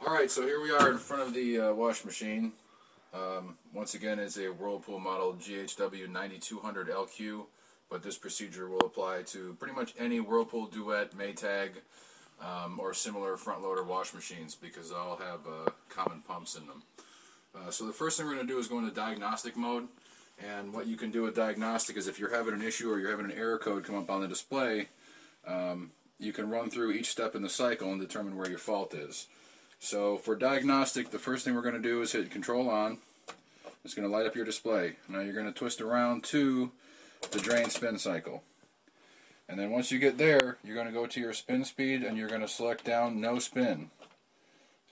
Alright, so here we are in front of the wash machine. Once again, it's a Whirlpool model GHW 9200 LQ, but this procedure will apply to pretty much any Whirlpool, duet, maytag, or similar front loader wash machines because they all have common pumps in them. So the first thing we're going to do is go into diagnostic mode, and what you can do with diagnostic is if you're having an issue or you're having an error code come up on the display, you can run through each step in the cycle and determine where your fault is. So for diagnostic, the first thing we're going to do is hit Control on. It's going to light up your display. Now you're going to twist around to the drain spin cycle. And then once you get there, you're going to go to your spin speed and you're going to select down no spin.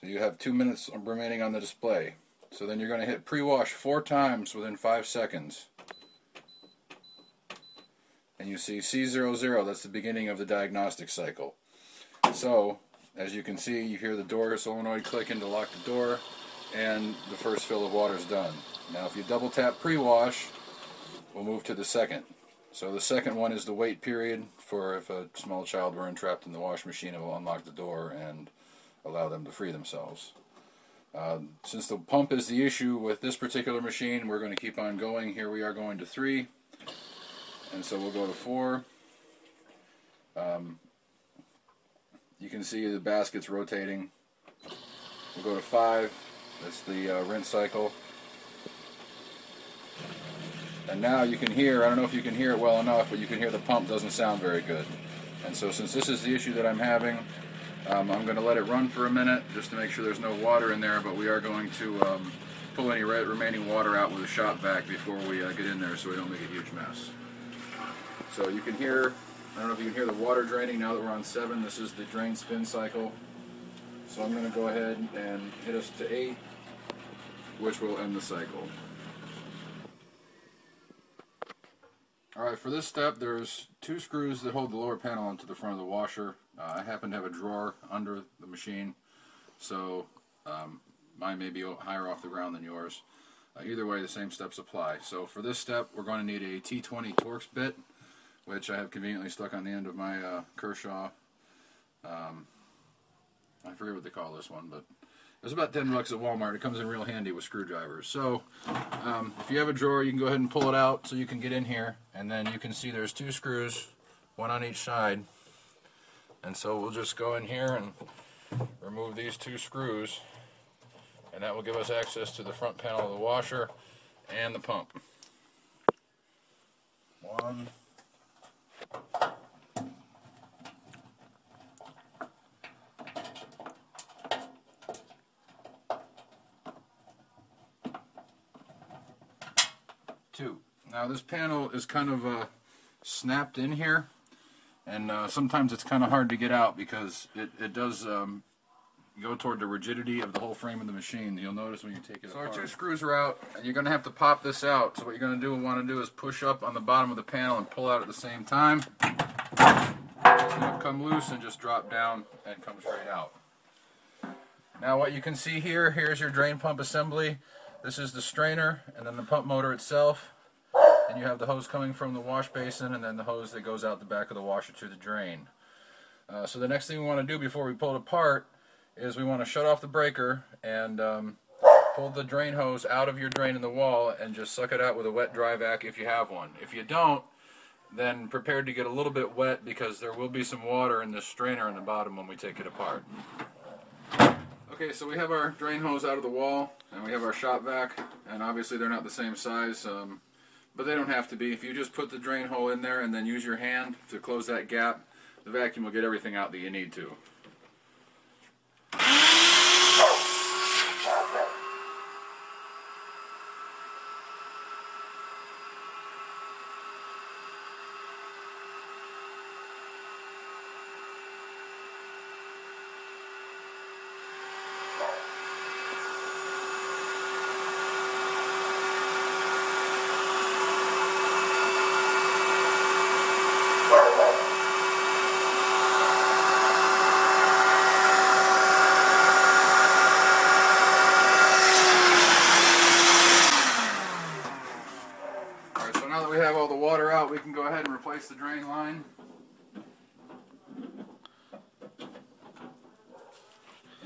So you have 2 minutes remaining on the display. So then you're going to hit pre-wash 4 times within 5 seconds. And you see C00, that's the beginning of the diagnostic cycle. So as you can see, you hear the door solenoid clicking to lock the door, and the first fill of water is done. Now if you double tap pre-wash, we'll move to the second. So the second one is the wait period for if a small child were entrapped in the wash machine, it will unlock the door and allow them to free themselves. Since the pump is the issue with this particular machine, we're going to keep on going. Here we are going to 3, and so we'll go to 4. You can see the basket's rotating. We'll go to 5. That's the rinse cycle. And now you can hear, I don't know if you can hear it well enough, but you can hear the pump doesn't sound very good. And so since this is the issue that I'm having, I'm going to let it run for a minute just to make sure there's no water in there, but we are going to pull any remaining water out with a shop vac before we get in there so we don't make a huge mess. So you can hear, I don't know if you can hear the water draining now that we're on 7. This is the drain spin cycle. So I'm going to go ahead and hit us to 8, which will end the cycle. Alright, for this step there's 2 screws that hold the lower panel onto the front of the washer. I happen to have a drawer under the machine, so mine may be higher off the ground than yours. Either way, the same steps apply. So for this step we're going to need a T20 Torx bit, which I have conveniently stuck on the end of my Kershaw. I forget what they call this one, but it was about $10 at Walmart. It comes in real handy with screwdrivers. So if you have a drawer, you can go ahead and pull it out so you can get in here, and then you can see there's 2 screws, one on each side. And so we'll just go in here and remove these 2 screws, and that will give us access to the front panel of the washer and the pump. 1. 2. Now this panel is kind of snapped in here, and sometimes it's kind of hard to get out because it does go toward the rigidity of the whole frame of the machine. You'll notice when you take it apart. So our 2 screws are out, and you're going to have to pop this out. So what you're going to do is push up on the bottom of the panel and pull out at the same time. It'll come loose and just drop down and come straight out. Now what you can see here, here's your drain pump assembly. This is the strainer, and then the pump motor itself. And you have the hose coming from the wash basin, and then the hose that goes out the back of the washer to the drain. So the next thing we want to do before we pull it apart is we want to shut off the breaker and pull the drain hose out of your drain in the wall and just suck it out with a wet dry vac if you have one. If you don't, then prepare to get a little bit wet because there will be some water in this strainer in the bottom when we take it apart. Okay, so we have our drain hose out of the wall, and we have our shop vac, and obviously they're not the same size, but they don't have to be. If you just put the drain hole in there and then use your hand to close that gap, the vacuum will get everything out that you need to. We have all the water out, we can go ahead and replace the drain line.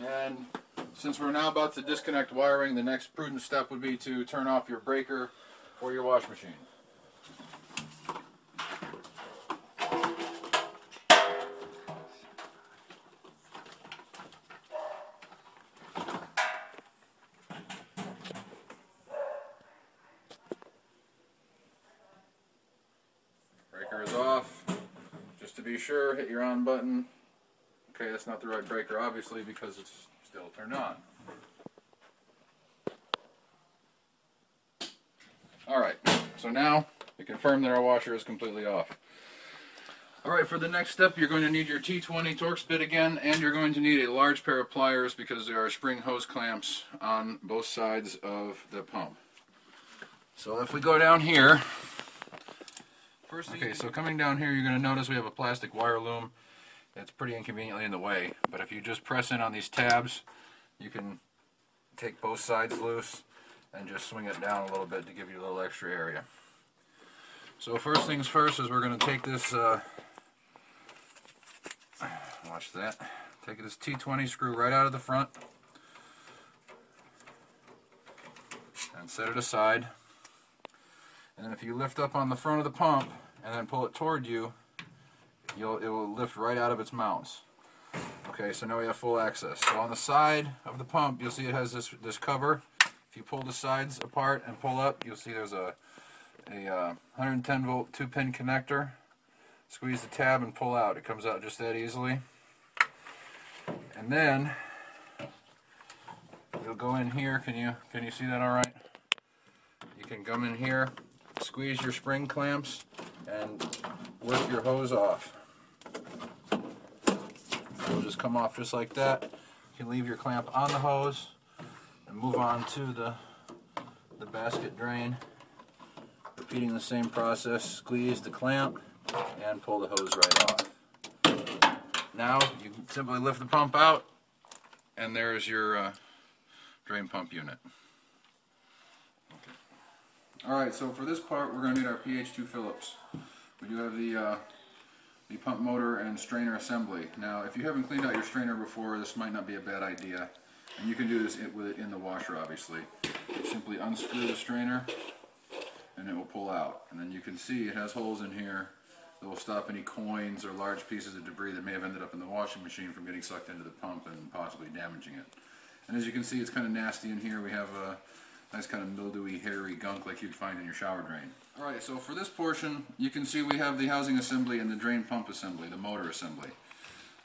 And Since we're now about to disconnect wiring, the next prudent step would be to turn off your breaker for your wash machine. Breaker is off. Just to be sure, hit your on button. Okay, that's not the right breaker, obviously, because it's still turned on. Alright, so now we confirm that our washer is completely off. Alright, for the next step, you're going to need your T20 Torx bit again, and you're going to need a large pair of pliers because there are spring hose clamps on both sides of the pump. So if we go down here, so coming down here, you're going to notice we have a plastic wire loom that's pretty inconveniently in the way, but if you just press in on these tabs, you can take both sides loose and just swing it down a little bit to give you a little extra area. So first things first is we're going to take this, watch that, take this T20 screw right out of the front and set it aside. And then if you lift up on the front of the pump and then pull it toward you, it will lift right out of its mounts. Okay, so now we have full access. So on the side of the pump, you'll see it has this cover. If you pull the sides apart and pull up, you'll see there's a 110 volt 2-pin connector. Squeeze the tab and pull out. It comes out just that easily. And then you'll go in here. Can you see that all right? You can come in here, squeeze your spring clamps, and work your hose off. It'll just come off just like that. You can leave your clamp on the hose and move on to the basket drain. Repeating the same process, squeeze the clamp and pull the hose right off. Now you can simply lift the pump out and there's your drain pump unit. Alright, so for this part we're going to need our PH2 Phillips. We do have the pump motor and strainer assembly. Now if you haven't cleaned out your strainer before, this might not be a bad idea. And you can do this with it in the washer, obviously. You simply unscrew the strainer and it will pull out. And then you can see it has holes in here that will stop any coins or large pieces of debris that may have ended up in the washing machine from getting sucked into the pump and possibly damaging it. And as you can see, it's kind of nasty in here. We have a nice kind of mildewy, hairy gunk like you'd find in your shower drain. Alright, so for this portion, you can see we have the housing assembly and the drain pump assembly, the motor assembly.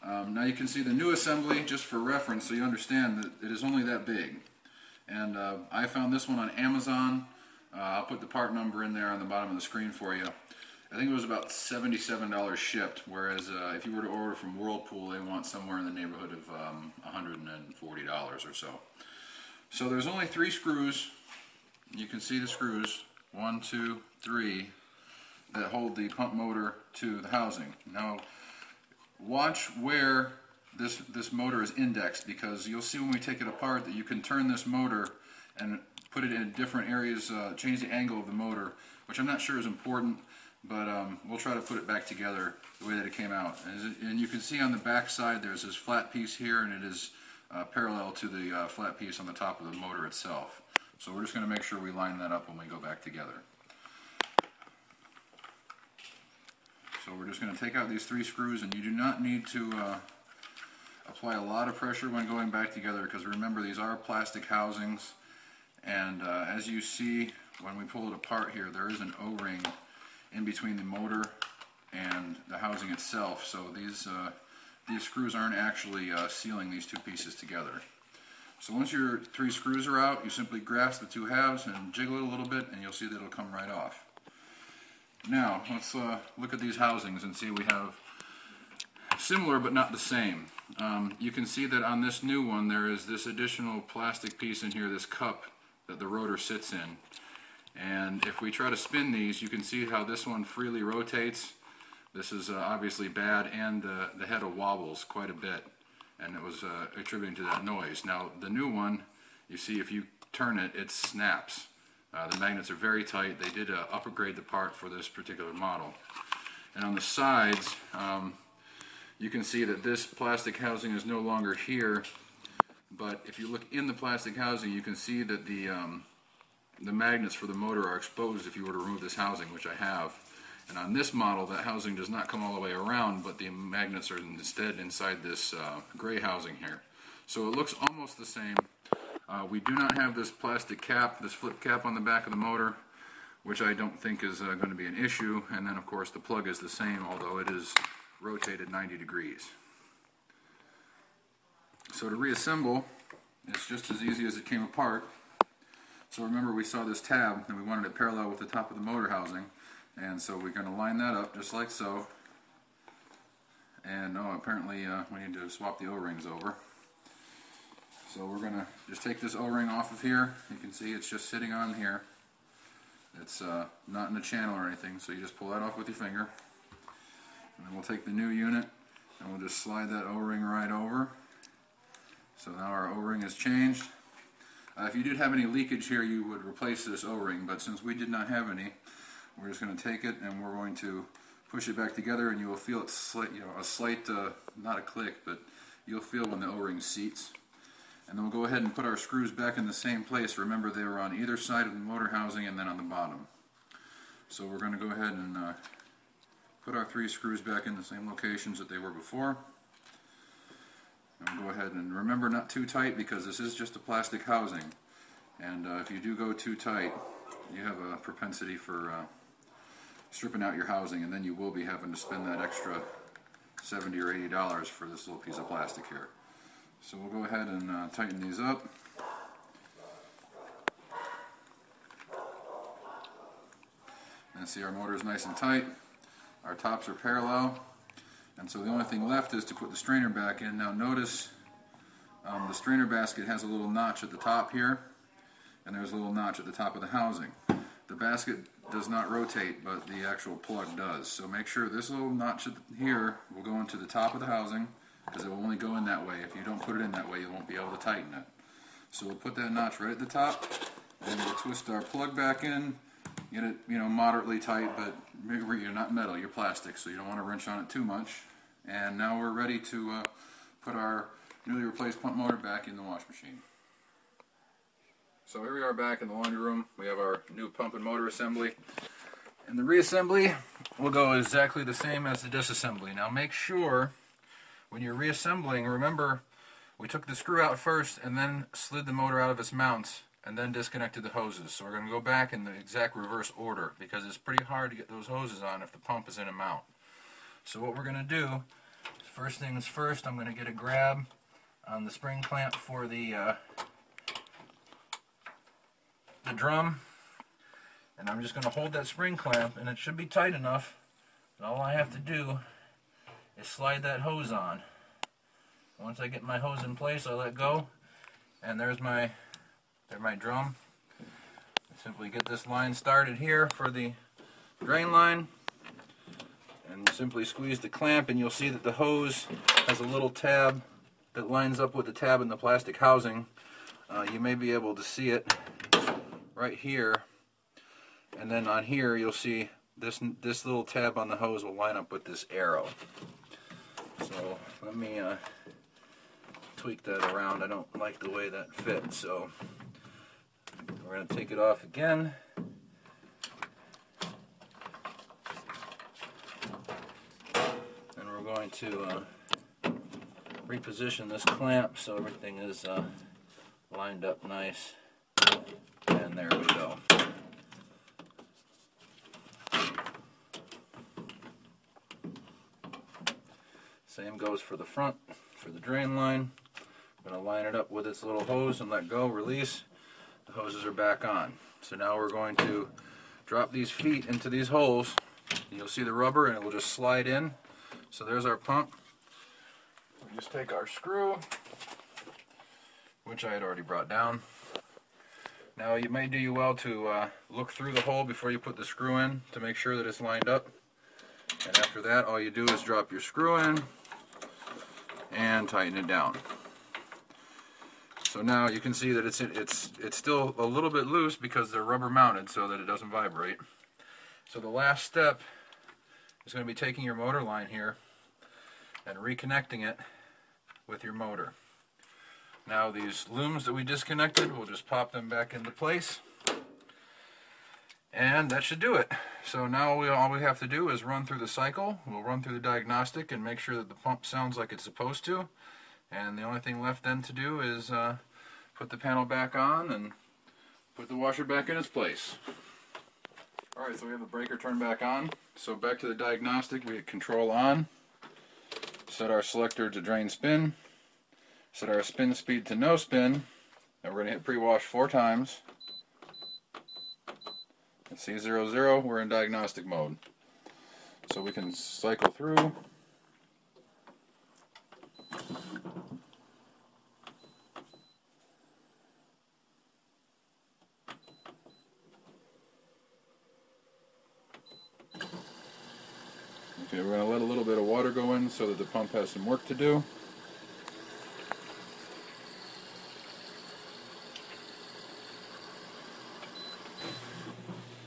Now you can see the new assembly, just for reference, so you understand that it is only that big. And I found this one on Amazon. I'll put the part number in there on the bottom of the screen for you. I think it was about $77 shipped, whereas if you were to order from Whirlpool, they want somewhere in the neighborhood of $140 or so. So there's only 3 screws. You can see the screws, 1, 2, 3, that hold the pump motor to the housing. Now, watch where this motor is indexed, because you'll see when we take it apart that you can turn this motor and put it in different areas, change the angle of the motor, which I'm not sure is important, but we'll try to put it back together the way that it came out. And you can see on the back side there's this flat piece here, and it is parallel to the flat piece on the top of the motor itself. So we're just going to make sure we line that up when we go back together. So we're just going to take out these 3 screws, and you do not need to apply a lot of pressure when going back together, because remember, these are plastic housings, and as you see when we pull it apart here, there is an O-ring in between the motor and the housing itself, so these screws aren't actually sealing these 2 pieces together. So once your 3 screws are out, you simply grasp the 2 halves and jiggle it a little bit, and you'll see that it'll come right off. Now, let's look at these housings and see we have similar but not the same. You can see that on this new one there is this additional plastic piece in here, this cup that the rotor sits in. And if we try to spin these, you can see how this one freely rotates. This is obviously bad, and the head wobbles quite a bit, and it was attributing to that noise. Now the new one, you see if you turn it, it snaps. The magnets are very tight. They did upgrade the part for this particular model. And on the sides, you can see that this plastic housing is no longer here. but if you look in the plastic housing, you can see that the magnets for the motor are exposed if you were to remove this housing, which I have. And on this model, that housing does not come all the way around, but the magnets are instead inside this gray housing here. So it looks almost the same. We do not have this plastic cap, this flip cap on the back of the motor, which I don't think is going to be an issue. And then of course the plug is the same, although it is rotated 90 degrees. So to reassemble, it's just as easy as it came apart. So remember, we saw this tab and we wanted it parallel with the top of the motor housing, and so we're going to line that up just like so. And apparently we need to swap the O-rings over. So we're going to just take this O-ring off of here. You can see it's just sitting on here. It's not in the channel or anything, so you just pull that off with your finger. And then we'll take the new unit and we'll just slide that O-ring right over. So now our O-ring is changed. If you did have any leakage here, you would replace this O-ring, but since we did not have any, we're just going to take it and we're going to push it back together, and you will feel it a slight, not a click, but you'll feel when the O-ring seats. And then we'll go ahead and put our screws back in the same place. Remember, they were on either side of the motor housing and then on the bottom. So we're going to go ahead and put our 3 screws back in the same locations that they were before. And we'll go ahead and remember, not too tight, because this is just a plastic housing. And if you do go too tight, you have a propensity for stripping out your housing, and then you will be having to spend that extra $70 or $80 for this little piece of plastic here. So we'll go ahead and tighten these up. And see, our motor is nice and tight. Our tops are parallel. And so the only thing left is to put the strainer back in. Now notice the strainer basket has a little notch at the top here, and there's a little notch at the top of the housing. The basket does not rotate, but the actual plug does. So make sure this little notch here will go into the top of the housing, because it will only go in that way. If you don't put it in that way, you won't be able to tighten it. So we'll put that notch right at the top, and we'll twist our plug back in. Get it, moderately tight, but you're not metal, you're plastic, so you don't want to wrench on it too much. And now we're ready to put our newly replaced pump motor back in the wash machine. So here we are back in the laundry room. We have our new pump and motor assembly. And the reassembly will go exactly the same as the disassembly. Now make sure when you're reassembling, remember we took the screw out first and then slid the motor out of its mounts and then disconnected the hoses. So we're going to go back in the exact reverse order, because it's pretty hard to get those hoses on if the pump is in a mount. So what we're going to do, first things first, I'm going to get a grab on the spring clamp for the drum, and I'm just going to hold that spring clamp, and it should be tight enough, and all I have to do is slide that hose on. Once I get my hose in place, I let go, and there's my drum. I simply get this line started here for the drain line, and you simply squeeze the clamp, and you'll see that the hose has a little tab that lines up with the tab in the plastic housing. You may be able to see it right here, and then on here you'll see this little tab on the hose will line up with this arrow. So let me tweak that around. I don't like the way that fits, so we're going to take it off again. And we're going to reposition this clamp so everything is lined up nice. And there we go. Same goes for the front, for the drain line. I'm going to line it up with its little hose and let go, release. The hoses are back on. So now we're going to drop these feet into these holes. You'll see the rubber and it will just slide in. So there's our pump. We just take our screw, which I had already brought down. Now it may do you well to look through the hole before you put the screw in to make sure that it's lined up. And after that, all you do is drop your screw in and tighten it down. So now you can see that it's still a little bit loose because they're rubber mounted so that it doesn't vibrate. So the last step is going to be taking your motor line here and reconnecting it with your motor. Now these looms that we disconnected, we'll just pop them back into place. And that should do it. So now all we have to do is run through the cycle. We'll run through the diagnostic and make sure that the pump sounds like it's supposed to. And the only thing left then to do is put the panel back on and put the washer back in its place. Alright, so we have the breaker turned back on. So back to the diagnostic, we hit control on. Set our selector to drain spin. Set our spin speed to no spin. And we're going to hit pre-wash 4 times. C00, we're in diagnostic mode. So we can cycle through. Okay, we're going to let a little bit of water go in so that the pump has some work to do.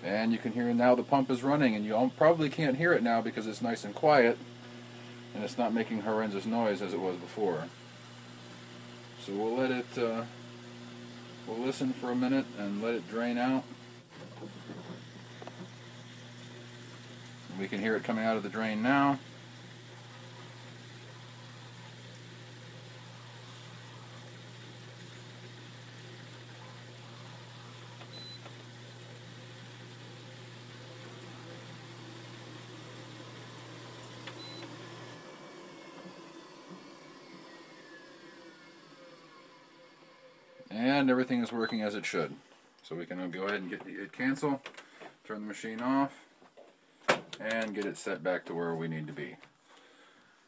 And you can hear now the pump is running, and you probably can't hear it now because it's nice and quiet and it's not making horrendous noise as it was before. So we'll let it, we'll listen for a minute and let it drain out. And we can hear it coming out of the drain now. And everything is working as it should. So we can go ahead and hit cancel, turn the machine off, and get it set back to where we need to be.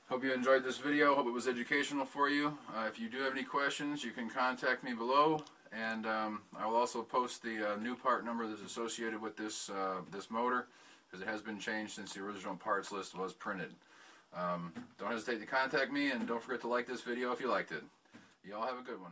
Hope you enjoyed this video. Hope it was educational for you. If you do have any questions, you can contact me below, and I will also post the new part number that's associated with this this motor, because it has been changed since the original parts list was printed. Don't hesitate to contact me, and don't forget to like this video if you liked it. You all have a good one.